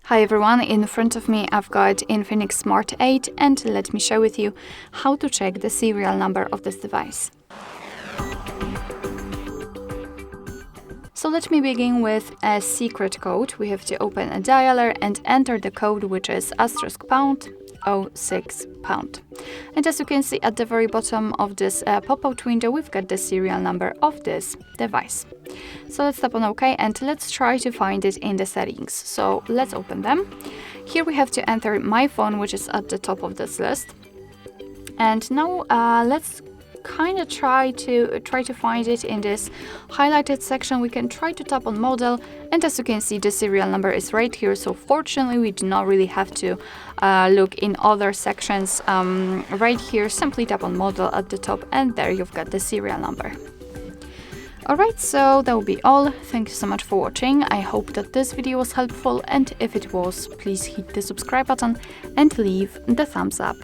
Hi everyone, in front of me I've got Infinix SMART 8 and let me share with you how to check the serial number of this device. So let me begin with a secret code. We have to open a dialer and enter the code, which is *#06#. And as you can see at the very bottom of this pop-out window, we've got the serial number of this device. So let's tap on OK and let's try to find it in the settings. So let's open them. Here we have to enter my phone, which is at the top of this list. And now let's kind of try to find it in this highlighted section. We can try to tap on model, and as you can see, the serial number is right here. So fortunately, we do not really have to look in other sections. Right here, simply tap on model at the top, and there you've got the serial number. Alright, so that will be all. Thank you so much for watching. I hope that this video was helpful, and if it was, please hit the subscribe button and leave the thumbs up.